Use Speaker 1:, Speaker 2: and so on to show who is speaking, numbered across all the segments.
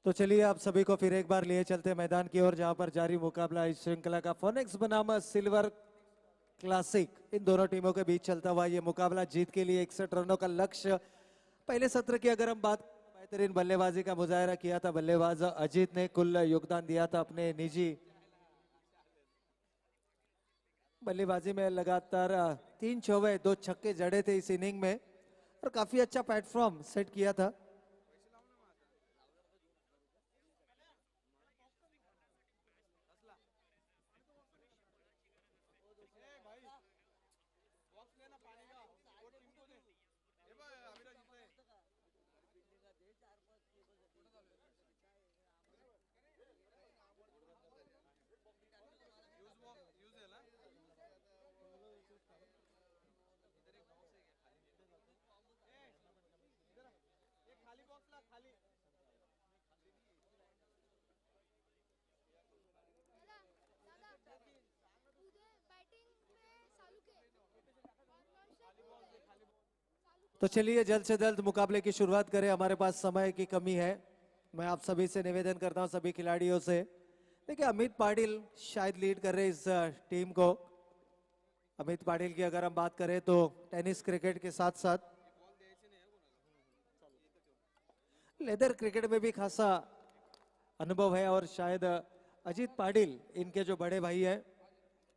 Speaker 1: तो चलिए आप सभी को फिर एक बार लिए चलते हैं मैदान की ओर, जहां पर जारी मुकाबला इस श्रृंखला का फोनिक्स बनाम सिल्वर क्लासिक इन दोनों टीमों के बीच चलता हुआ ये मुकाबला जीत के लिए 61 रनों का लक्ष्य। पहले सत्र की अगर हम बात, बेहतरीन बल्लेबाजी का मुजाहरा किया था बल्लेबाज अजीत ने, कुल योगदान दिया था अपने निजी बल्लेबाजी में लगातार 3 चौके 2 छक्के जड़े थे इस इनिंग में और काफी अच्छा प्लेटफॉर्म सेट किया था। तो चलिए जल्द से जल्द मुकाबले की शुरुआत करें, हमारे पास समय की कमी है। मैं आप सभी से निवेदन करता हूं, सभी खिलाड़ियों से, देखिए अमित पाटिल शायद लीड कर रहे इस टीम को। अमित पाटिल की अगर हम बात करें तो टेनिस क्रिकेट के साथ साथ लेदर क्रिकेट में भी खासा अनुभव है और शायद अजीत पाटिल इनके जो बड़े भाई हैं,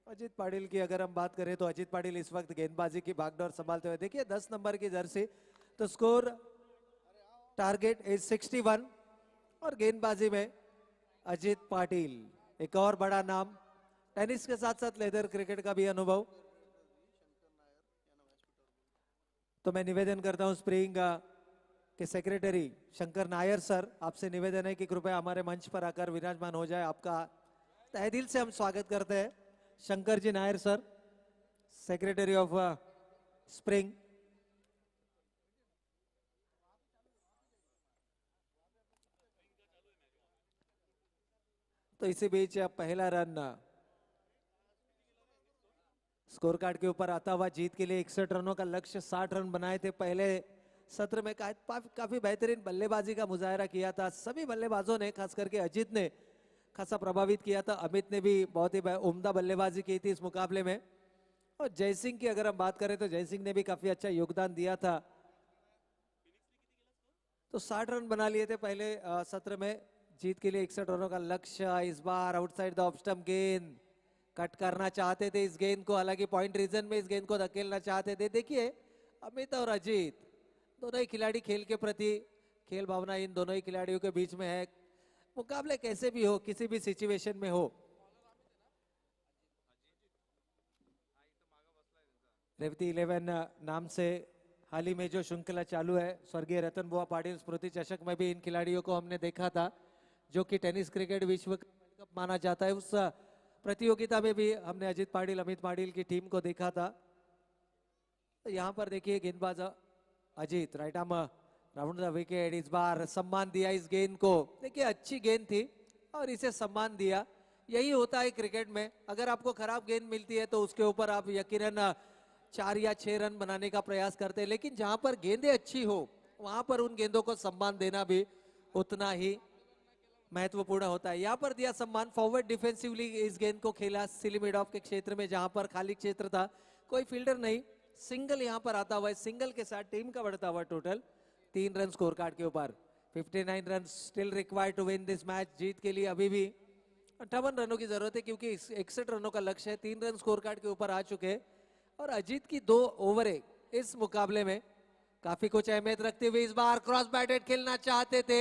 Speaker 1: अजीत पाटिल की अगर हम बात करें तो अजीत पाटिल इस वक्त गेंदबाजी की भागदौड़ संभालते हुए, देखिए 10 नंबर की जर्सी, तो स्कोर टारगेट इज 61 और गेंदबाजी में अजीत पाटिल एक और बड़ा नाम, टेनिस के साथ साथ लेदर क्रिकेट का भी अनुभव। तो मैं निवेदन करता हूं स्प्रिंग के सेक्रेटरी शंकर नायर सर, आपसे निवेदन है कि कृपया हमारे मंच पर आकर विराजमान हो जाए। आपका तहे दिल से हम स्वागत करते हैं Shankar ji Nair sir, secretary of spring. तो इसी बीच पहला रन स्कोर कार्ड के ऊपर आता हुआ, जीत के लिए 61 रनों का लक्ष्य, 60 रन बनाए थे पहले सत्र में। काफी बेहतरीन बल्लेबाजी का मुजाहरा किया था सभी बल्लेबाजों ने, खास करके अजीत ने खासा प्रभावित किया था, अमित ने भी बहुत ही उम्दा बल्लेबाजी की थी इस मुकाबले में। और जयसिंह की अगर हम बात करें तो जयसिंह ने भी काफी अच्छा योगदान दिया था। तो 60 रन बना लिए थे पहले सत्र में, जीत के लिए 61 रनों का लक्ष्य। इस बार आउटसाइड द ऑफ स्टंप गेंद, कट करना चाहते थे इस गेंद को, हालांकि पॉइंट रीजन में इस गेंद को धकेलना चाहते थे। देखिए अमित और अजीत दोनों ही खिलाड़ी खेल के प्रति खेल भावना इन दोनों ही खिलाड़ियों के बीच में है। मुकाबले कैसे भी हो, किसी भी सिचुएशन में हो, रेवती 11 नाम से हाल ही में जो श्रृंखला चालू है, स्वर्गीय रतन बुआ पाटिल स्मृति चषक में भी इन खिलाड़ियों को हमने देखा था, जो कि टेनिस क्रिकेट विश्व कप माना जाता है। उस प्रतियोगिता में भी हमने अजीत पाटिल अमित पाटिल की टीम को देखा था। तो यहाँ पर देखिए गेंदबाज Ajit right arm round the wicket, इस बार सम्मान दिया इस गेंद को। देखिए अच्छी गेंद थी और इसे सम्मान दिया। यही होता है क्रिकेट में, अगर आपको खराब गेंद मिलती है तो उसके ऊपर आप यकीनन 4 या 6 रन बनाने का प्रयास करते हैं, लेकिन जहां पर गेंदें अच्छी हो वहां पर उन गेंदों को सम्मान देना भी उतना ही महत्वपूर्ण होता है। यहाँ पर दिया सम्मान, फॉरवर्ड डिफेंसिवली इस गेंद को खेला सिली मिड ऑफ के क्षेत्र में, जहां पर खाली क्षेत्र था, कोई फील्डर नहीं, सिंगल यहाँ पर आता हुआ है। सिंगल के साथ टीम का बढ़ता हुआ टोटल 3 रन स्कोर कार्ड के ऊपर। 59 run still required to win this match. जीत के लिए अभी भी 58 रनों की जरूरत है, क्योंकि 61 रनों का लक्ष्य है। 3 रन स्कोर कार्ड के ऊपर आ चुके हैं और अजीत की 2 ओवरें इस मुकाबले में काफी कुछ अहमियत रखते हुए इस बार क्रॉस बैटेड खेलना चाहते थे,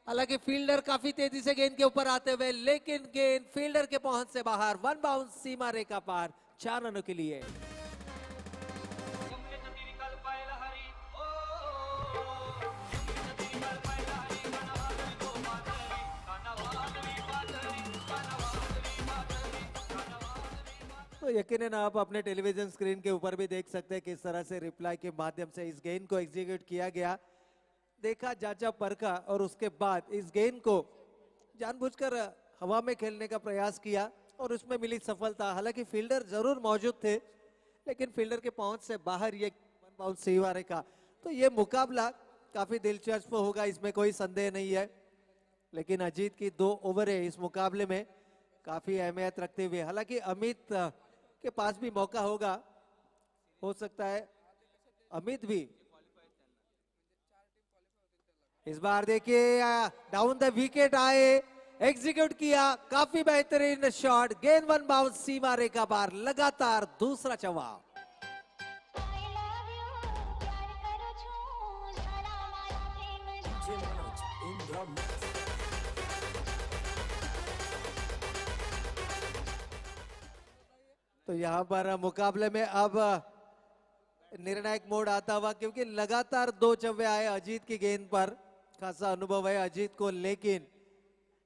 Speaker 1: हालांकि फील्डर काफी तेजी से गेंद के ऊपर आते हुए, लेकिन गेंद फील्डर के पहुंच से बाहर, 1 बाउंस सीमा रेखा पार, 4 रनों के लिए। तो यकीनन आप अपने टेलीविजन स्क्रीन के ऊपर भी देख सकते हैं किस तरह से रिप्लाई के माध्यम से इस गेंद को एग्जीक्यूट किया गया। देखा, जांचा, परखा और उसके बाद इस गेंद को जानबूझकर हवा में खेलने का प्रयास किया और उसमें मिली सफलता। हालांकि फील्डर जरूर मौजूद थे, लेकिन फील्डर के पहुंच से बाहर ये 1 बाउंस सीमा रेखा। तो ये मुकाबला काफी दिलचस्प होगा, इसमें कोई संदेह नहीं है। लेकिन अजीत की 2 ओवर है इस मुकाबले में काफी अहमियत रखते हुए। हालांकि अमित के पास भी मौका होगा, हो सकता है अमित भी इस बार देखिए डाउन द विकेट आए, एग्जीक्यूट किया, काफी बेहतरीन शॉट, गेंद 1 बाउंस सीमा रेखा पार, लगातार दूसरा चौका। तो यहां पर मुकाबले में अब निर्णायक मोड आता हुआ, क्योंकि लगातार 2 चौके आए अजीत की गेंद पर। खासा अनुभव है अजीत को, लेकिन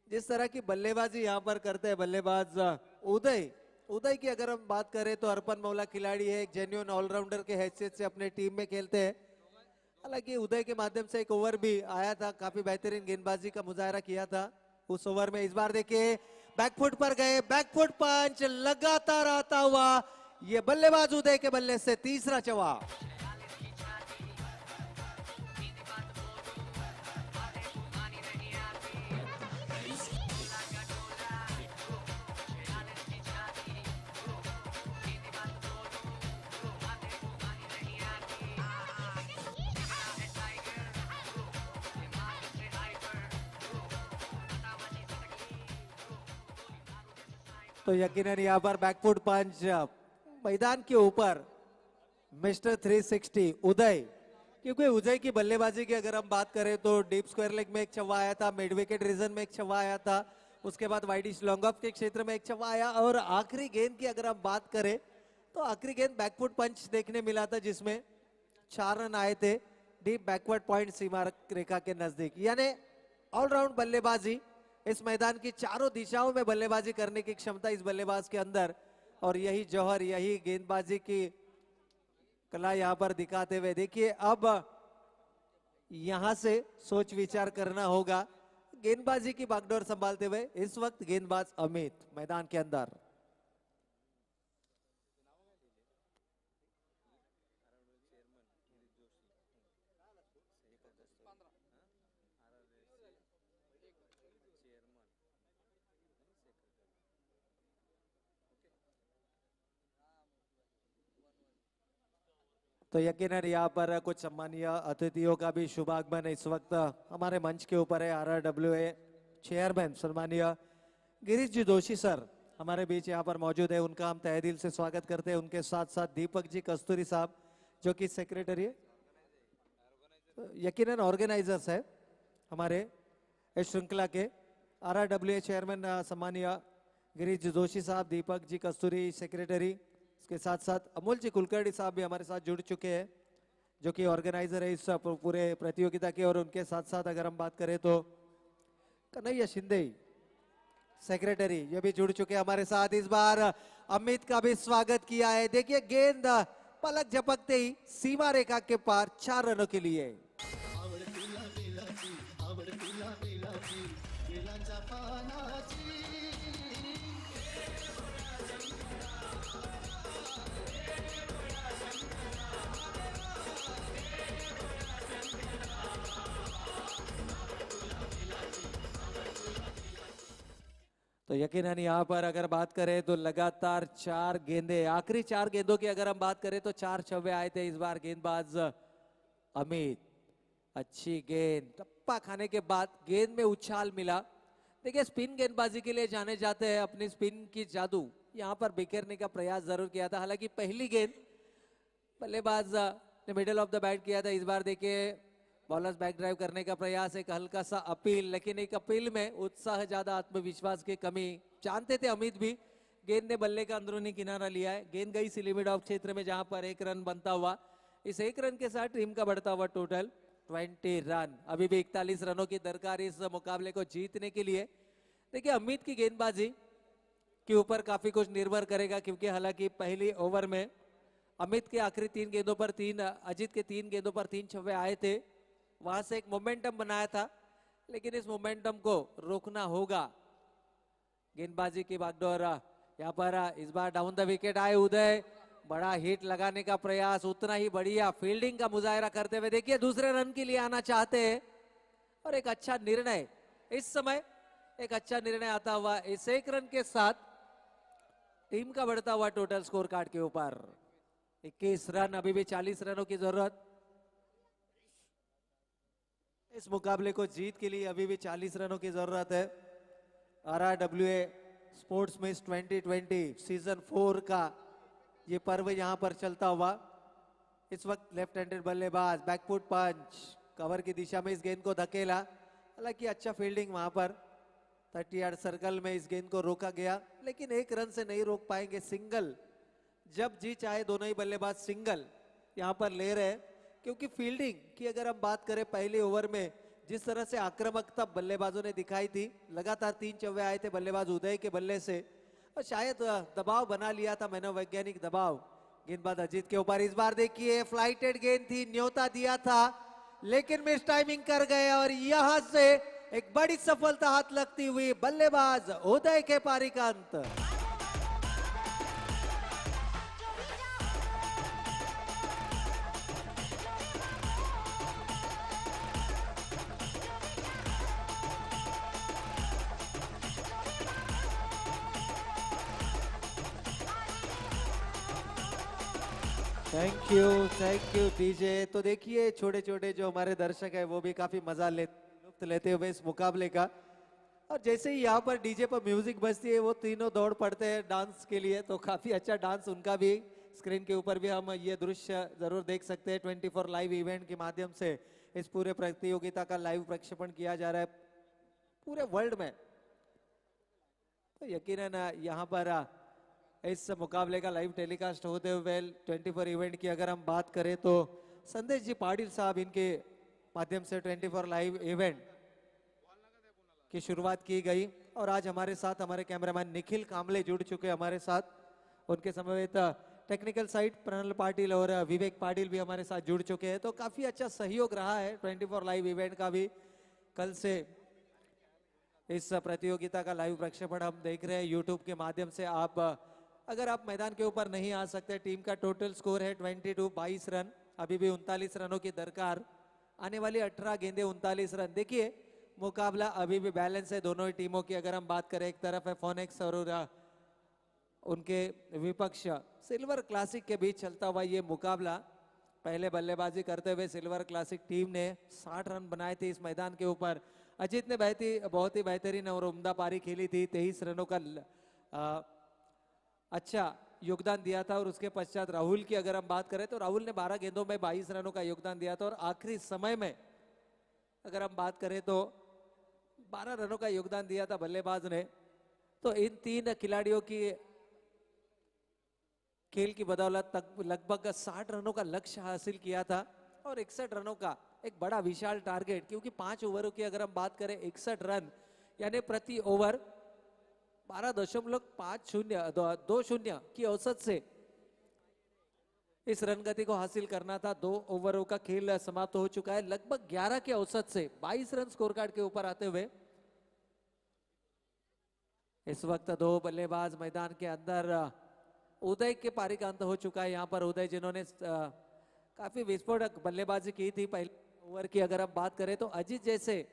Speaker 1: जिस तरह की बल्लेबाजी यहां पर करते हैं बल्लेबाज उदय, उदय की अगर हम बात करें तो अर्पण मौला खिलाड़ी है, एक जेन्युइन ऑलराउंडर के हैसियत से अपने टीम में खेलते हैं। हालांकि उदय के माध्यम से एक ओवर भी आया था, काफी बेहतरीन गेंदबाजी का मुजाहरा किया था उस ओवर में। इस बार देखिए बैकफुट पर गए, बैकफुट पंच लगातार आता हुआ, ये बल्लेबाज उदय के बल्ले से तीसरा चौका। तो यकीनन यहाँ पर बैकफुट पंच मैदान के ऊपर मिस्टर 360 उदय, क्योंकि उदय की बल्लेबाजी की अगर हम बात करें तो डीप स्क्वायर लेग में एक छक्का आया था, मिड विकेट रीजन में एक छक्का आया था, उसके बाद वाइडिश लॉन्ग ऑफ के क्षेत्र में एक छक्का आया, और आखिरी गेंद की अगर हम बात करें तो आखिरी गेंद बैकफुट पंच देखने मिला था जिसमें 4 रन आए थे डीप बैकवर्ड पॉइंट सीमा रेखा के नजदीक। यानी ऑलराउंड बल्लेबाजी, इस मैदान की चारों दिशाओं में बल्लेबाजी करने की क्षमता इस बल्लेबाज के अंदर, और यही जौहर, यही गेंदबाजी की कला यहां पर दिखाते हुए। देखिए अब यहां से सोच विचार करना होगा, गेंदबाजी की बागडोर संभालते हुए इस वक्त गेंदबाज अमित मैदान के अंदर। तो यकीनन यहाँ पर कुछ सम्मानीय अतिथियों का भी शुभागमन इस वक्त हमारे मंच के ऊपर है। RRWA चेयरमैन सम्मानीय गिरीश जी जोशी सर हमारे बीच यहाँ पर मौजूद है, उनका हम तहे दिल से स्वागत करते हैं। उनके साथ साथ दीपक जी कस्तूरी साहब जो कि सेक्रेटरी है, यकीनन ऑर्गेनाइजर्स है हमारे इस श्रृंखला के। RRWA चेयरमैन सम्मानीय गिरीश जी जोशी साहब, दीपक जी कस्तूरी सेक्रेटरी, इसके साथ साथ अमोल जी कुलकर्णी साहब भी हमारे साथ जुड़ चुके हैं जो कि ऑर्गेनाइजर है इस पूरे प्रतियोगिता के। और उनके साथ साथ अगर हम बात करें तो कन्हैया शिंदे सेक्रेटरी, ये भी जुड़ चुके हैं हमारे साथ। इस बार अमित का भी स्वागत किया है। देखिए गेंद पलक झपकते ही सीमा रेखा के पार 4 रनों के लिए। तो यकीनन यहाँ पर अगर बात करें तो लगातार 4 गेंदे, आखिरी 4 गेंदों की अगर हम बात करें तो 4 छक्के आए थे इस बार गेंदबाज अमित। अच्छी गेंद, टप्पा खाने के बाद गेंद में उछाल मिला। देखिए स्पिन गेंदबाजी के लिए जाने जाते हैं, अपनी स्पिन की जादू यहाँ पर बिखेरने का प्रयास जरूर किया था। हालांकि पहली गेंद बल्लेबाज ने मिडल ऑफ द बैट किया था। इस बार देखिए बॉलर्स बैक ड्राइव करने का प्रयास, एक हल्का सा अपील, लेकिन एक अपील में उत्साह ज्यादा, आत्मविश्वास की कमी जानते थे अमित भी। गेंद ने बल्ले का अंदरूनी किनारा लिया है, गेंद गई सी लिमिट ऑफ क्षेत्र में जहां पर 1 रन बनता हुआ। इस 1 रन के साथ टीम का बढ़ता हुआ टोटल 20 रन। अभी भी 41 रनों की दरकार इस मुकाबले को जीतने के लिए। देखिए अमित की गेंदबाजी के ऊपर काफी कुछ निर्भर करेगा, क्योंकि हालांकि पहली ओवर में अमित के आखिरी 3 गेंदों पर 3, अजीत के 3 गेंदों पर 3 छक्के आए थे, वहां से एक मोमेंटम बनाया था, लेकिन इस मोमेंटम को रोकना होगा। गेंदबाजी की बागडोर यहाँ पर इस बार डाउन द विकेट आए उदय, बड़ा हिट लगाने का प्रयास, उतना ही बढ़िया फील्डिंग का मुजाहरा करते हुए देखिए दूसरे रन के लिए आना चाहते हैं, और एक अच्छा निर्णय इस समय एक अच्छा निर्णय आता हुआ इस 1 रन के साथ टीम का बढ़ता हुआ टोटल स्कोर कार्ड के ऊपर 21 रन, अभी भी 40 रनों की जरूरत। इस मुकाबले को जीत के लिए अभी भी 40 रनों की जरूरत है। RRWA स्पोर्ट्स मिस 2020 सीजन 4 का ये पर्व यहां पर चलता हुआ। इस वक्त लेफ्ट हैंडेड बल्लेबाज बैकफुट पंच कवर की दिशा में इस गेंद को धकेला, हालांकि अच्छा फील्डिंग वहां पर 30 यार्ड सर्कल में इस गेंद को रोका गया, लेकिन 1 रन से नहीं रोक पाएंगे। सिंगल जब जी चाहे दोनों ही बल्लेबाज सिंगल यहां पर ले रहे हैं, क्योंकि फील्डिंग की अगर हम बात करें पहले ओवर में जिस तरह से आक्रामकता बल्लेबाजों ने दिखाई थी, लगातार 3 चौवे आए थे बल्लेबाज उदय के बल्ले से और शायद दबाव बना लिया था मनोवैज्ञानिक दबाव गेंदबाज अजीत के ऊपर। इस बार देखिए फ्लाइटेड गेंद थी, न्योता दिया था लेकिन मिस टाइमिंग कर गए और यहां से एक बड़ी सफलता हाथ लगती हुई बल्लेबाज उदय के पारी का अंत। Thank you DJ. तो देखिए छोटे छोटे जो हमारे दर्शक है वो भी काफी मजा लुत्फ लेते हुए इस मुकाबले का, और जैसे ही यहाँ पर डीजे पर म्यूजिक बजती है वो तीनों दौड़ पड़ते हैं डांस के लिए, तो काफी अच्छा डांस उनका भी स्क्रीन के ऊपर भी हम ये दृश्य जरूर देख सकते हैं। 24 लाइव इवेंट के माध्यम से इस पूरे प्रतियोगिता का लाइव प्रक्षेपण किया जा रहा है पूरे वर्ल्ड में, तो यकीनन यहाँ पर इस मुकाबले का लाइव टेलीकास्ट होते हुए 24 इवेंट की अगर हम बात करें तो संदेश जी पाटिल साहब इनके माध्यम से 24 लाइव इवेंट की शुरुआत की गई, और आज हमारे साथ हमारे कैमरामैन निखिल कामले जुड़ चुके हमारे साथ, उनके समवेत टेक्निकल साइड प्रणल पाटिल और विवेक पाटिल भी हमारे साथ जुड़ चुके हैं। तो काफी अच्छा सहयोग रहा है 24 लाइव इवेंट का भी। कल से इस प्रतियोगिता का लाइव प्रक्षेपण हम देख रहे हैं यूट्यूब के माध्यम से। आप अगर आप मैदान के ऊपर नहीं आ सकते, टीम का टोटल स्कोर है 22 रन, अभी भी 39 रनों की दरकार, आने वाली 18 गेंदे 39 रन। देखिए मुकाबला अभी भी बैलेंस है दोनों ही टीमों की। अगर हम बात करें एक तरफ है फोनेक्स और उनके विपक्ष सिल्वर क्लासिक के बीच चलता हुआ ये मुकाबला। पहले बल्लेबाजी करते हुए सिल्वर क्लासिक टीम ने 60 रन बनाए थे इस मैदान के ऊपर। अजीत ने बहुत ही बेहतरीन और उम्दा पारी खेली थी, 23 रनों का अच्छा योगदान दिया था। और उसके पश्चात राहुल की अगर हम बात करें तो राहुल ने 12 गेंदों में 22 रनों का योगदान दिया था, और आखिरी समय में अगर हम बात करें तो 12 रनों का योगदान दिया था बल्लेबाज ने। तो इन 3 खिलाड़ियों की खेल की बदौलत तक लगभग 60 रनों का लक्ष्य हासिल किया था, और 61 रनों का एक बड़ा विशाल टारगेट, क्योंकि 5 ओवरों की अगर हम बात करें 61 रन यानी प्रति ओवर 12.50 की औसत से इस रन गति को हासिल करना था। 2 ओवरों का खेल समाप्त हो चुका है, लगभग 11 के औसत से 22 रन स्कोर कार्ड के ऊपर आते हुए इस वक्त 2 बल्लेबाज मैदान के अंदर। उदय के पारी का अंत हो चुका है यहाँ पर। उदय जिन्होंने काफी विस्फोटक बल्लेबाजी की थी पहले ओवर की अगर हम बात करें तो अजीत जैसे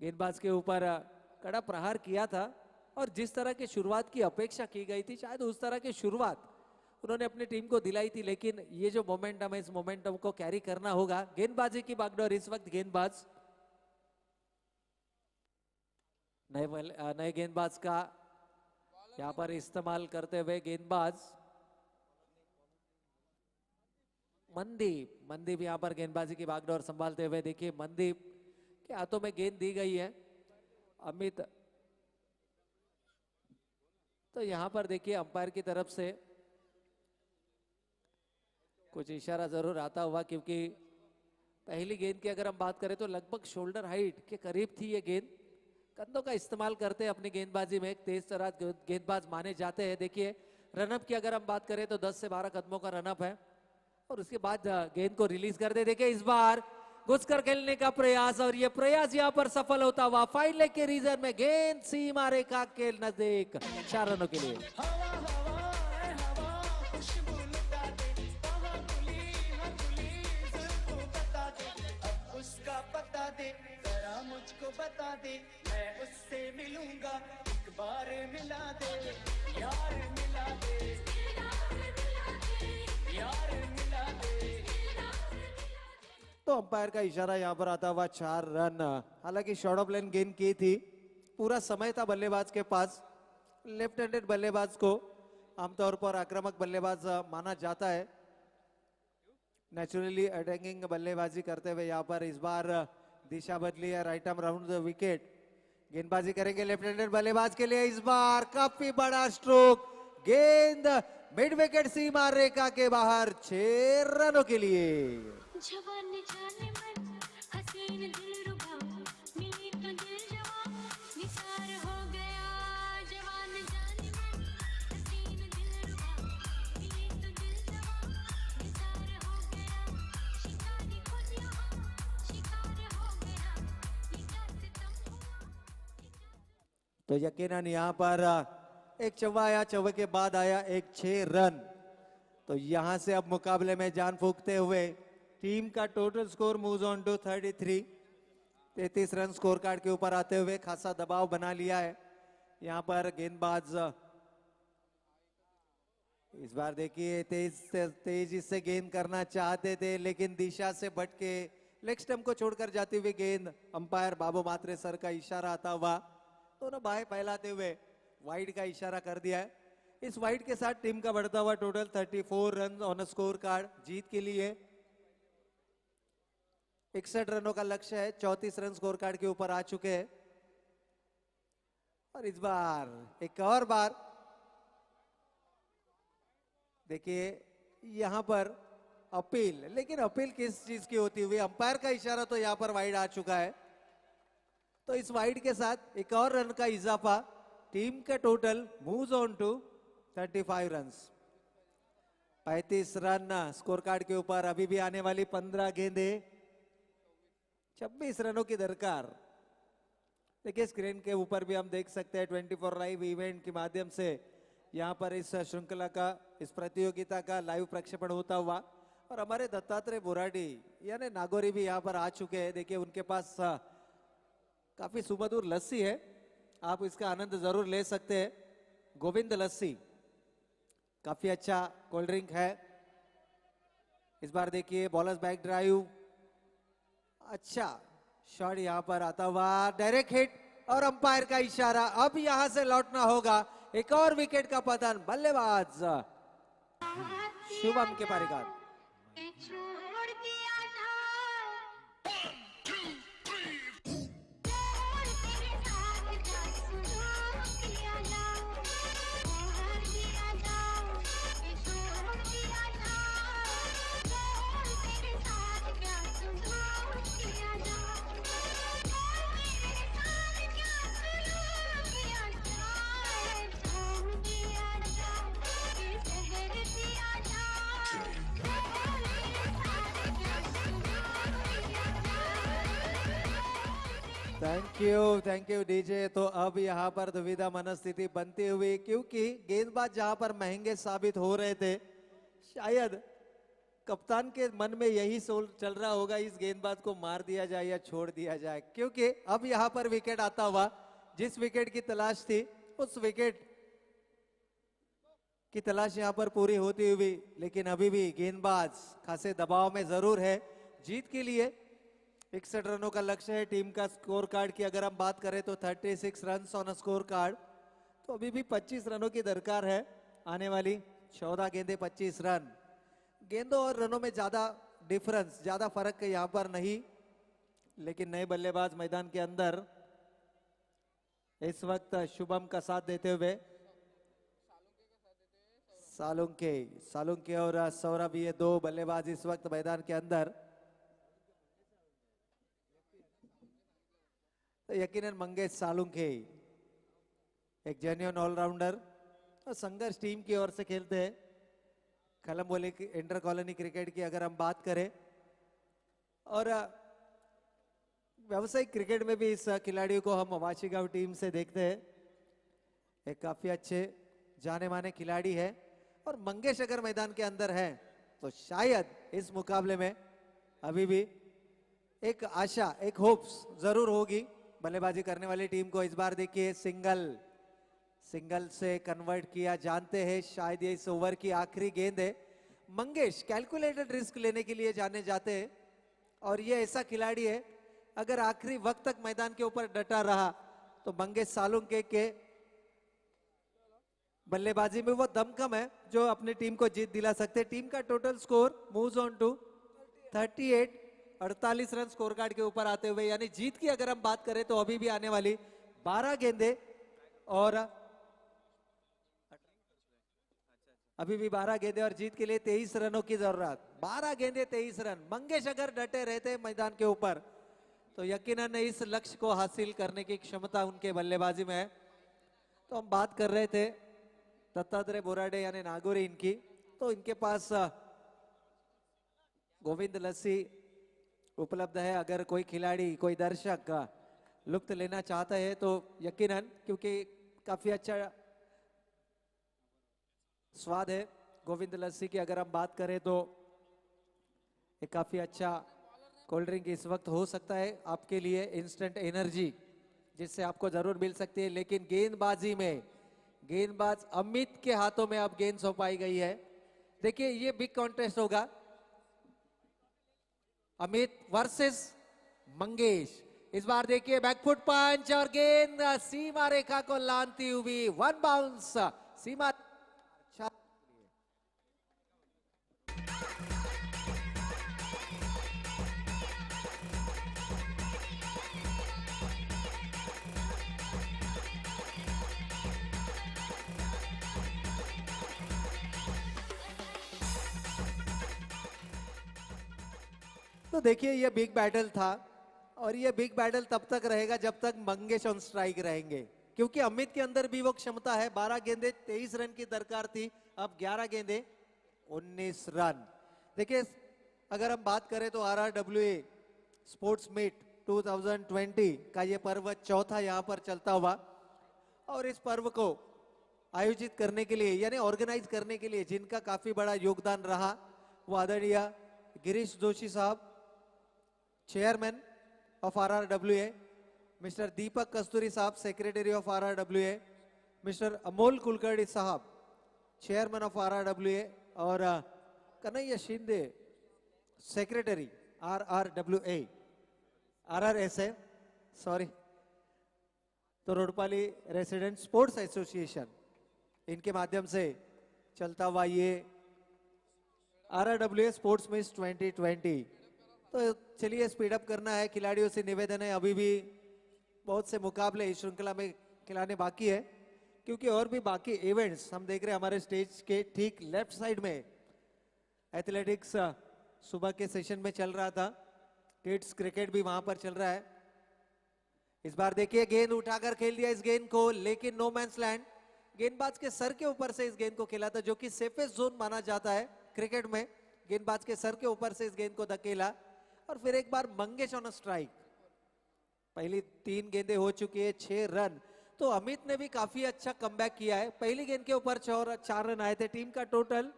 Speaker 1: गेंदबाज के ऊपर कड़ा प्रहार किया था, और जिस तरह की शुरुआत की अपेक्षा की गई थी शायद उस तरह की शुरुआत उन्होंने अपनी टीम को दिलाई थी, लेकिन ये जो मोमेंटम है इस मोमेंटम को कैरी करना होगा। गेंदबाजी की बागडोर इस वक्त गेंदबाज नए गेंदबाज का यहाँ पर इस्तेमाल करते हुए गेंदबाज मनदीप यहाँ पर गेंदबाजी की बागडोर संभालते हुए। देखिए मनदीप के हाथों में गेंद दी गई है। अमित तो यहाँ पर देखिए अंपायर की तरफ से कुछ इशारा जरूर आता हुआ, क्योंकि पहली गेंद की अगर हम बात करें तो लगभग शोल्डर हाइट के करीब थी ये गेंद। कंधों का इस्तेमाल करते हैं अपनी गेंदबाजी में, एक तेज तरार गेंदबाज माने जाते हैं। देखिए रनअप की अगर हम बात करें तो 10 से 12 कदमों का रनअप है, और उसके बाद गेंद को रिलीज कर दे। देखिए इस बार घुसकर खेलने का प्रयास, और ये प्रयास यहाँ पर सफल होता हुआ। फाइन लेग के रीजन में गेंद सीमा रेखा के नजदीक 4 रनों के लिए।
Speaker 2: बता दे, मैं उससे मिलूंगा, एक बार मिला दे, यार मिला दे, यार मिला दे।
Speaker 1: तो अंपायर का इशारा यहाँ पर आता हुआ 4 रन। हालांकि शॉर्ट ऑफ लेन गेंद की थी, पूरा समय था बल्लेबाज के पास। लेफ्ट हैंडेड बल्लेबाज को आमतौर पर आक्रामक बल्लेबाज माना जाता है। नेचुरली अटैकिंग बल्लेबाजी करते हुए यहाँ पर इस बार दिशा बदली है, right arm round the wicket. गेंदबाजी करेंगे लेफ्ट हैंडेड बल्लेबाज के लिए, इस बार काफी बड़ा स्ट्रोक, गेंद मिड विकेट सीमा रेखा के बाहर, 6 रनों के लिए।
Speaker 3: जवान जाने मन हसीन दिलरुबा मिली तो दिल जवा निसार हो गया। जवान जाने मन हसीन दिलरुबा मिली तो दिल जवा निसार हो गया। शिकारी खुद यहाँ शिकार हो गया, ये क्या सितम हुआ।
Speaker 1: तो यकीनन यहाँ पर एक चौवा आया, चौवे के बाद आया एक 6 रन। तो यहां से अब मुकाबले में जान फूंकते हुए टीम का total score moves on to 33। 33 run score card के ऊपर आते हुए खासा दबाव बना लिया है यहां पर गेंदबाज। इस बार देखिए तेजी से गेंद करना चाहते थे, लेकिन दिशा से भटके लेग स्टंप को छोड़कर जाती हुई गेंद। अंपायर बाबू मात्रे सर का इशारा आता हुआ, दोनों बाहें फैलाते हुए वाइड का इशारा कर दिया है। इस वाइड के साथ टीम का बढ़ता हुआ total 34 run on scorecard. जीत के लिए 61 रनों का लक्ष्य है, 34 रन स्कोर कार्ड के ऊपर आ चुके हैं। और इस बार एक और बार देखिए यहां पर अपील, लेकिन अपील किस चीज की होती हुई, अंपायर का इशारा तो यहां पर वाइड आ चुका है। तो इस वाइड के साथ एक और रन का इजाफा, टीम का total moves on to 35 run. 35 run score card के ऊपर। अभी भी आने वाली 15 गेंदे, 26 रनों की दरकार। देखिए स्क्रीन के ऊपर भी हम देख सकते हैं 24 लाइव इवेंट के माध्यम से यहाँ पर इस श्रृंखला का, इस प्रतियोगिता का लाइव प्रक्षेपण होता हुआ। और हमारे दत्तात्रेय बुराडी यानी नागौरी भी यहाँ पर आ चुके हैं। देखिए उनके पास काफी सुमधुर लस्सी है, आप इसका आनंद जरूर ले सकते हैं। गोविंद लस्सी काफी अच्छा कोल्ड ड्रिंक है। इस बार देखिए बॉलर्स बैक ड्राइव, अच्छा शॉट यहां पर आता हुआ, डायरेक्ट हिट और अंपायर का इशारा। अब यहां से लौटना होगा, एक और विकेट का पतन। बल्लेबाज शुभम के पारिकार।
Speaker 3: छोड़ दिया
Speaker 1: थैंक यू डीजे। तो अब यहाँ पर दुविधा मनस्थिति बनती हुई, क्योंकि गेंदबाज जहां पर महंगे साबित हो रहे थे, शायद कप्तान के मन में यही सोच चल रहा होगा, इस गेंदबाज को मार दिया जाए या छोड़ दिया जाए। क्योंकि अब यहाँ पर विकेट आता हुआ, जिस विकेट की तलाश थी उस विकेट की तलाश यहाँ पर पूरी होती हुई, लेकिन अभी भी गेंदबाज खासे दबाव में जरूर है। जीत के लिए 61 रनों का लक्ष्य है। टीम का स्कोर कार्ड की अगर हम बात करें तो 36 रन ऑन स्कोर कार्ड। तो अभी भी 25 रनों की दरकार है। आने वाली 14 गेंदे 25 रन। गेंदों और रनों में ज्यादा डिफरेंस, ज्यादा फर्क यहाँ पर नहीं, लेकिन नए बल्लेबाज मैदान के अंदर इस वक्त शुभम का साथ देते हुए सालुंके और सौरभ, ये दो बल्लेबाज इस वक्त मैदान के अंदर। तो यकीनन मंगेश सालुंके एक जेन्युइन ऑलराउंडर और संघर्ष टीम की ओर से खेलते हैं। कलम्बोली इंटर कॉलोनी क्रिकेट की अगर हम बात करें, और व्यावसायिक क्रिकेट में भी इस खिलाड़ियों को हम वाशीगांव टीम से देखते हैं। एक काफी अच्छे जाने माने खिलाड़ी है, और मंगेश अगर मैदान के अंदर है तो शायद इस मुकाबले में अभी भी एक आशा, एक होप्स जरूर होगी बल्लेबाजी करने वाली टीम को इस बार देखिए सिंगल से कन्वर्ट किया। जानते हैं शायद ये इस ओवर की आखिरी गेंद है। मंगेश कैलकुलेटेड रिस्क लेने के लिए जाने जाते हैं और ये ऐसा खिलाड़ी है, अगर आखिरी वक्त तक मैदान के ऊपर डटा रहा तो मंगेश सालुंके के बल्लेबाजी में वो दमखम है जो अपनी टीम को जीत दिला सकते हैं। टीम का total score moves on to 38, 48 run score card के ऊपर आते हुए, यानी जीत की अगर हम बात करें तो अभी भी आने वाली 12 गेंदे और अभी भी 12 गेंदे और जीत के लिए 23 रनों की जरूरत। 12 गेंदे 23 रन। मंगेश अगर डटे रहते मैदान के ऊपर तो यकीनन इस लक्ष्य को हासिल करने की क्षमता उनके बल्लेबाजी में है। तो हम बात कर रहे थे दत्तात्रेय बोराडे यानी नागोरी इनकी, तो इनके पास गोविंद लस्सी उपलब्ध है। अगर कोई खिलाड़ी कोई दर्शक लुत्फ लेना चाहता है तो यकीनन, क्योंकि काफी अच्छा स्वाद है गोविंद लस्सी की। अगर हम बात करें तो एक काफी अच्छा कोल्ड ड्रिंक इस वक्त हो सकता है आपके लिए, इंस्टेंट एनर्जी जिससे आपको जरूर मिल सकती है। लेकिन गेंदबाजी में गेंदबाज अमित के हाथों में अब गेंद सौंपाई गई है। देखिए ये बिग कॉन्टेस्ट होगा, अमित वर्सेस मंगेश। इस बार देखिए बैकफुट पंच और गेंद सीमा रेखा को लांघती हुई, वन बाउंस सीमा। तो देखिए ये बिग बैटल था और ये बिग बैटल तब तक रहेगा जब तक मंगेश ऑन स्ट्राइक रहेंगे, क्योंकि अमित के अंदर भी वो क्षमता है। 12 गेंदे 23 रन की दरकार थी, अब 11 गेंदे 19 रन। देखिए अगर हम बात करें तो RRWA स्पोर्ट्स मीट 2020 का ये पर्व चौथा यहाँ पर चलता हुआ, और इस पर्व को आयोजित करने के लिए यानी ऑर्गेनाइज करने के लिए जिनका काफी बड़ा योगदान रहा वो आदरणीय गिरीश जोशी साहब, चेयरमैन ऑफ RRWA, मिस्टर दीपक कस्तूरी साहब, secretary of RRWA, mister Amol Kulkarni साहब, चेयरमैन ऑफ RRWA, और Kanhaiya Shinde, secretary RRSA, sorry, तो रोडपाली रेसिडेंट स्पोर्ट्स एसोसिएशन, इनके माध्यम से चलता हुआ ये RRWA स्पोर्ट्स मिस 2020। तो चलिए स्पीड अप करना है। खिलाड़ियों से निवेदन है, अभी भी बहुत से मुकाबले इस श्रृंखला में खिलाने बाकी है, क्योंकि और भी बाकी इवेंट्स हम देख रहे हैं हमारे स्टेज के ठीक लेफ्ट साइड में। एथलेटिक्स सुबह के सेशन में चल रहा था, किड्स क्रिकेट भी वहां पर चल रहा है। इस बार देखिए गेंद उठाकर खेल दिया इस गेंद को, लेकिन नो मैंस लैंड। गेंदबाज के सर के ऊपर से इस गेंद को खेला था, जो कि सेफेस्ट जोन माना जाता है क्रिकेट में। गेंदबाज के सर के ऊपर से इस गेंद को धकेला और फिर एक बार मंगेश ऑन स्ट्राइक। पहली 3 गेंदें हो चुकी है, 6 रन। तो अमित ने भी काफी अच्छा कमबैक किया है। पहली गेंद के ऊपर 4 रन आए थे। टीम का टोटल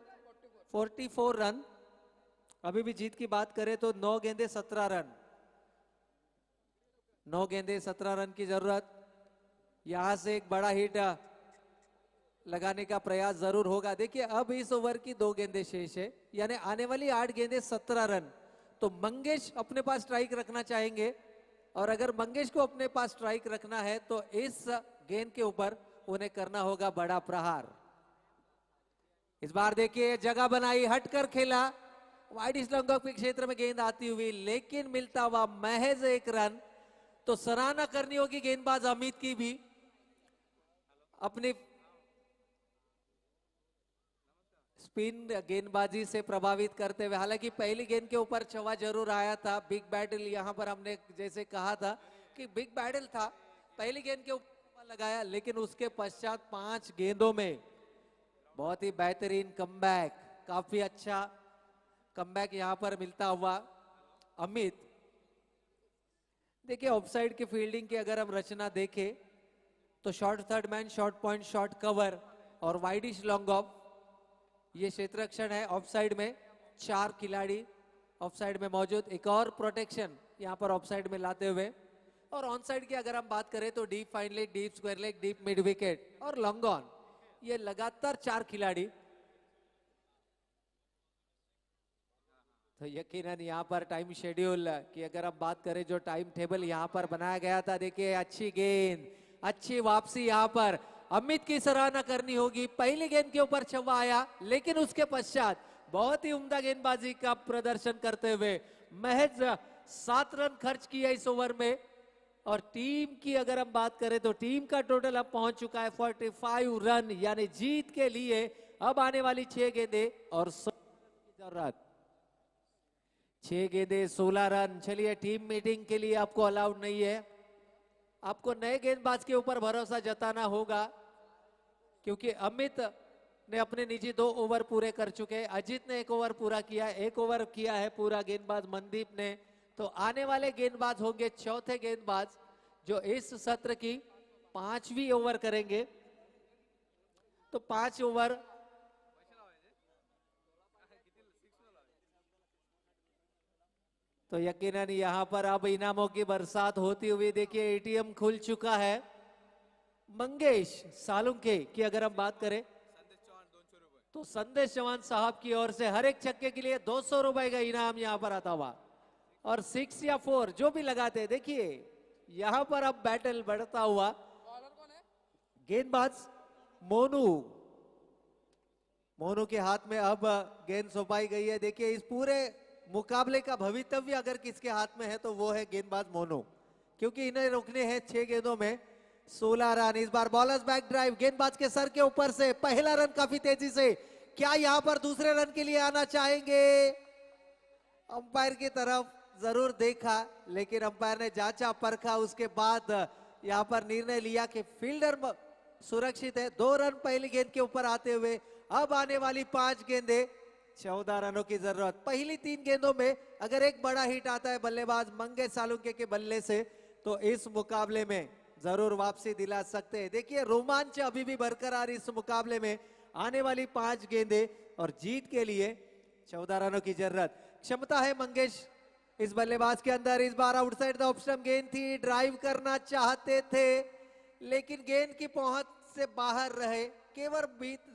Speaker 1: 44 रन। अभी भी जीत की बात करें तो 9 गेंदे 17 रन, 9 गेंदे 17 रन की जरूरत। यहां से एक बड़ा हिट लगाने का प्रयास जरूर होगा। देखिए अब इस ओवर की 2 गेंदें शेष है, यानी आने वाली 8 गेंदें 17 रन। तो मंगेश अपने पास स्ट्राइक रखना चाहेंगे, और अगर मंगेश को अपने पास स्ट्राइक रखना है तो इस गेंद के ऊपर उन्हें करना होगा बड़ा प्रहार। इस बार देखिए जगह बनाई, हटकर खेला, वाइड लॉन्ग ऑफ के क्षेत्र में गेंद आती हुई, लेकिन मिलता हुआ महज 1 रन। तो सराहना करनी होगी गेंदबाज अमित की भी, अपनी स्पिन गेंदबाजी से प्रभावित करते हुए। हालांकि पहली गेंद के ऊपर छवा जरूर आया था। बिग बैटल यहां पर हमने जैसे कहा था कि बिग बैटल था, पहली गेंद के ऊपर लगाया, लेकिन उसके पश्चात 5 गेंदों में बहुत ही बेहतरीन कमबैक, काफी अच्छा कमबैक यहां पर मिलता हुआ अमित। देखिए ऑफसाइड की फील्डिंग की अगर हम रचना देखें तो short third man, short point, short cover और वाइडिश लॉन्ग ऑफ, ये क्षेत्ररक्षण है। ऑफसाइड में 4 खिलाड़ी ऑफसाइड में मौजूद। एक और प्रोटेक्शन यहां पर ऑफसाइड में लाते हुए और ऑन साइड की अगर हम बात करें तो deep fine leg, deep square leg, deep mid wicket और लॉन्ग ऑन, ये लगातार 4 खिलाड़ी। तो यकीनन यहाँ पर टाइम शेड्यूल की अगर हम बात करें, जो टाइम टेबल यहाँ पर बनाया गया था, देखिए अच्छी गेंद, अच्छी वापसी। यहाँ पर अमित की सराहना करनी होगी, पहली गेंद के ऊपर छक्का आया, लेकिन उसके पश्चात बहुत ही उम्दा गेंदबाजी का प्रदर्शन करते हुए महज 7 रन खर्च किया इस ओवर में। और टीम की अगर हम बात करें तो टीम का टोटल अब पहुंच चुका है 45 रन, यानी जीत के लिए अब आने वाली 6 गेंदें और 16 रन की जरूरत। 6 गेंदें 16 रन। चलिए, टीम मीटिंग के लिए आपको अलाउड नहीं है, आपको नए गेंदबाज के ऊपर भरोसा जताना होगा, क्योंकि अमित ने अपने निजी 2 ओवर पूरे कर चुके हैं, अजीत ने 1 ओवर पूरा किया है, 1 ओवर किया है पूरा गेंदबाज मनदीप ने। तो आने वाले गेंदबाज होंगे चौथे गेंदबाज, जो इस सत्र की 5वीं ओवर करेंगे। तो 5 ओवर तो यकीनन यहां पर अब इनामों की बरसात होती हुई देखिए एटीएम खुल चुका है। मंगेश सालुंके की अगर हम बात करें तो संदेश चौहान साहब की ओर से हर एक छक्के के लिए 200 रुपए का इनाम यहां पर आता हुआ, और 6 या 4 जो भी लगाते, देखिए यहां पर अब बैटल बढ़ता हुआ। गेंदबाज मोनू, मोनू के हाथ में अब गेंद सौंपाई गई है। देखिए इस पूरे मुकाबले का भवितव्य अगर किसके हाथ में है तो वो है गेंदबाज मोनू, क्योंकि इन्हें रोकने हैं 6 गेंदों में 16 रन। इस बार बॉलर्स बैक ड्राइव, गेंदबाज के सर के ऊपर से पहला रन काफी तेजी से। क्या यहां पर दूसरे रन के लिए आना चाहेंगे? अंपायर की तरफ जरूर देखा, लेकिन अंपायर ने जांचा परखा, उसके बाद यहां पर निर्णय लिया कि फील्डर सुरक्षित है। 2 रन पहली गेंद के ऊपर आते हुए अब आने वाली 5 गेंदें 14 रनों की जरूरत। पहली 3 गेंदों में अगर एक बड़ा हिट आता है बल्लेबाज मंगेश सालुंके के बल्ले से, तो इस मुकाबले में जरूर वापसी दिला सकते हैं। देखिए रोमांच अभी भी बरकरार इस मुकाबले में। आने वाली 5 गेंदें और जीत के लिए 14 रनों की जरूरत। क्षमता है मंगेश इस बल्लेबाज के अंदर। इस बार आउटसाइड द ऑप्शन गेंद थी, ड्राइव करना चाहते थे, लेकिन गेंद की पहुंच से बाहर रहे, केवल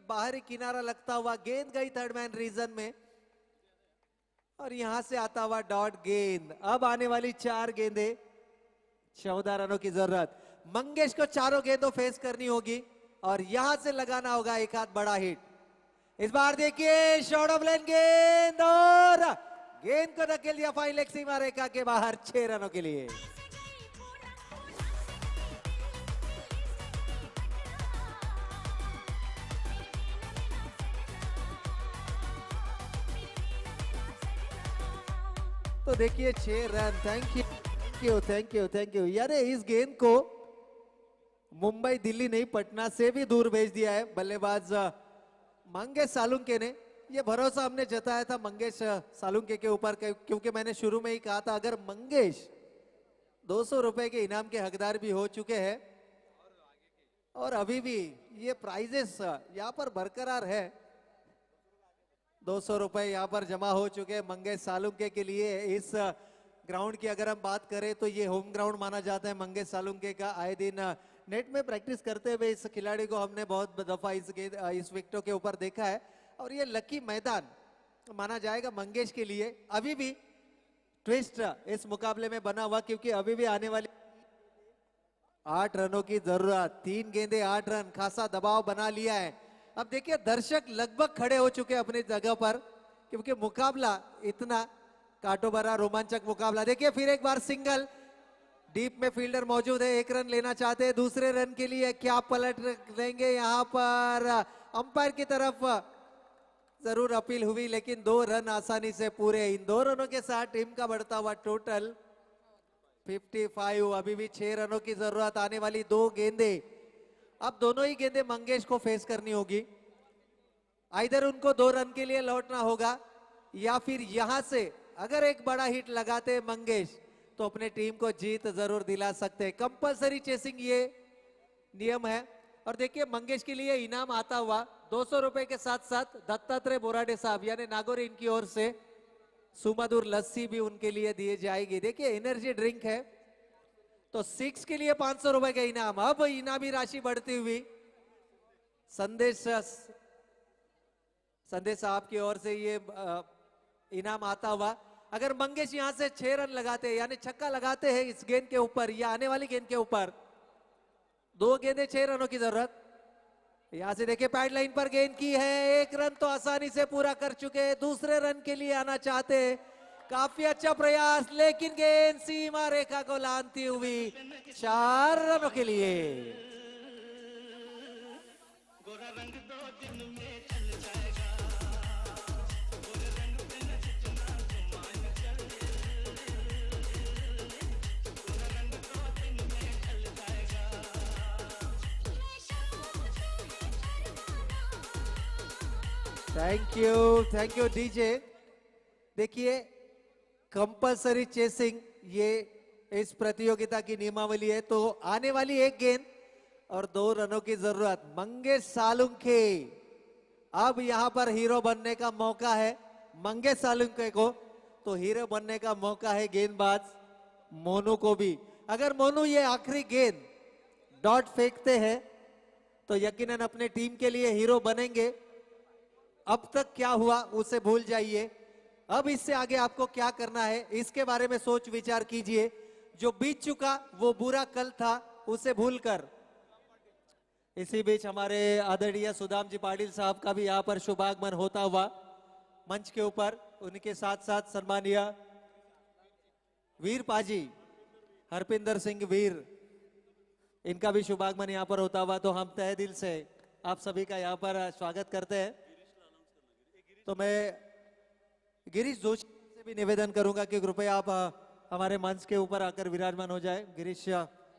Speaker 1: बाहरी किनारा लगता हुआ गेंद गई थर्ड मैन रीजन में, और यहां से आता हुआ डॉट गेंद। अब आने वाली 4 गेंदें 14 रनों की जरूरत। मंगेश को चारों गेंदों फेस करनी होगी और यहां से लगाना होगा एक हाथ बड़ा हिट। इस बार देखिए शॉर्ट ऑफ लाइन गेंद, और गेंद को धकेल दिया फाइन लेग सीमा रेखा के बाहर 6 रनों के लिए। तो देखिए 6 रन। Thank you. यार इस गेंद को मुंबई, दिल्ली नहीं पटना से भी दूर भेज दिया है बल्लेबाज मंगेश सालुंके ने। ये भरोसा हमने जताया था मंगेश सालुंके के ऊपर, क्योंकि मैंने शुरू में ही कहा था अगर मंगेश 200 रुपए के इनाम के हकदार भी हो चुके हैं, और अभी भी ये प्राइजेस यहाँ पर बरकरार है। 200 रुपए यहाँ पर जमा हो चुके हैं मंगेश सालुंके के लिए। इस ग्राउंड की अगर हम बात करें तो ये होम ग्राउंड माना जाता है मंगेश सालुंके का। आए दिन नेट में प्रैक्टिस करते हुए इस खिलाड़ी को हमने बहुत दफा इस विकेटों के ऊपर देखा है, और ये लकी मैदान माना जाएगा मंगेश के लिए। अभी भी ट्विस्ट इस मुकाबले में बना हुआ, क्योंकि अभी भी आने वाली 8 रनों की जरूरत। 3 गेंदें 8 रन, खासा दबाव बना लिया है। अब देखिए दर्शक लगभग खड़े हो चुके हैं अपनी जगह पर, क्योंकि मुकाबला इतना कांटो भरा रोमांचक मुकाबला। देखिए फिर एक बार सिंगल, डीप में फील्डर मौजूद है, 1 रन लेना चाहते हैं। दूसरे रन के लिए क्या पलट लेंगे? यहाँ पर अंपायर की तरफ जरूर अपील हुई, लेकिन 2 रन आसानी से पूरे। इन 2 रनों के साथ टीम का बढ़ता हुआ टोटल 55। अभी भी 6 रनों की जरूरत। आने वाली 2 गेंदें, अब दोनों ही गेंदें मंगेश को फेस करनी होगी। आइदर उनको 2 रन के लिए लौटना होगा, या फिर यहां से अगर एक बड़ा हिट लगाते मंगेश तो अपने टीम को जीत जरूर दिला सकते हैं। कंपलसरी चेसिंग ये नियम है। और देखिए मंगेश के लिए इनाम आता हुआ 200 रुपए के साथ साथ दत्तात्रेय बोराडे साहब यानी नागौर इनकी ओर से सुमधुर लस्सी भी उनके लिए दी जाएगी। देखिए एनर्जी ड्रिंक है, तो 6 के लिए 500 रुपए का इनाम। अब इनामी राशि बढ़ती हुई संदेश आपकी ओर से ये इनाम आता हुआ। अगर मंगेश यहां से 6 रन लगाते हैं यानी छक्का लगाते हैं इस गेंद के ऊपर या आने वाली गेंद के ऊपर, 2 गेंदें 6 रनों की जरूरत। यहां से देखिए पैड लाइन पर गेंद की है, 1 रन तो आसानी से पूरा कर चुके हैं, दूसरे रन के लिए आना चाहते हैं। काफी अच्छा प्रयास, लेकिन गेंद सीमा रेखा को लांघती हुई 4 रनों के लिए।
Speaker 2: गोरा रंग 2 दिन में चल जाएगा, गोरे रंग पे नचना घुमान चल, गोरा रंग 2 दिन में चल जाएगा।
Speaker 1: Thank you DJ. देखिए कंपलसरी चेसिंग ये इस प्रतियोगिता की नियमावली है। तो आने वाली 1 गेंद और 2 रनों की जरूरत। मंगेश सालुंखे अब यहां पर हीरो बनने का मौका है मंगेश सालुंखे को। तो हीरो बनने का मौका है गेंदबाज मोनू को भी। अगर मोनू ये आखिरी गेंद डॉट फेंकते हैं तो यकीनन अपने टीम के लिए हीरो बनेंगे। अब तक क्या हुआ उसे भूल जाइए, अब इससे आगे आपको क्या करना है इसके बारे में सोच विचार कीजिए। जो बीत चुका वो बुरा कल था, उसे भूलकर। इसी बीच हमारे आदरणीय सुदाम जी पाटिल साहब का भी यहाँ पर शुभागमन होता हुआ मंच के ऊपर। उनके साथ साथ सम्मानीय वीर पाजी हरपिंदर सिंह वीर, इनका भी शुभागमन यहाँ पर होता हुआ। तो हम तहे दिल से आप सभी का यहाँ पर स्वागत करते हैं। तो मैं गिरीश जोशी से भी निवेदन करूंगा कि कृपया आप हमारे मंच के ऊपर आकर विराजमान हो जाए। गिरीश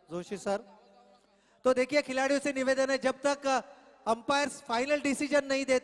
Speaker 1: जोशी सर। तो देखिए खिलाड़ियों से निवेदन है, जब तक अंपायर्स फाइनल डिसीजन नहीं देते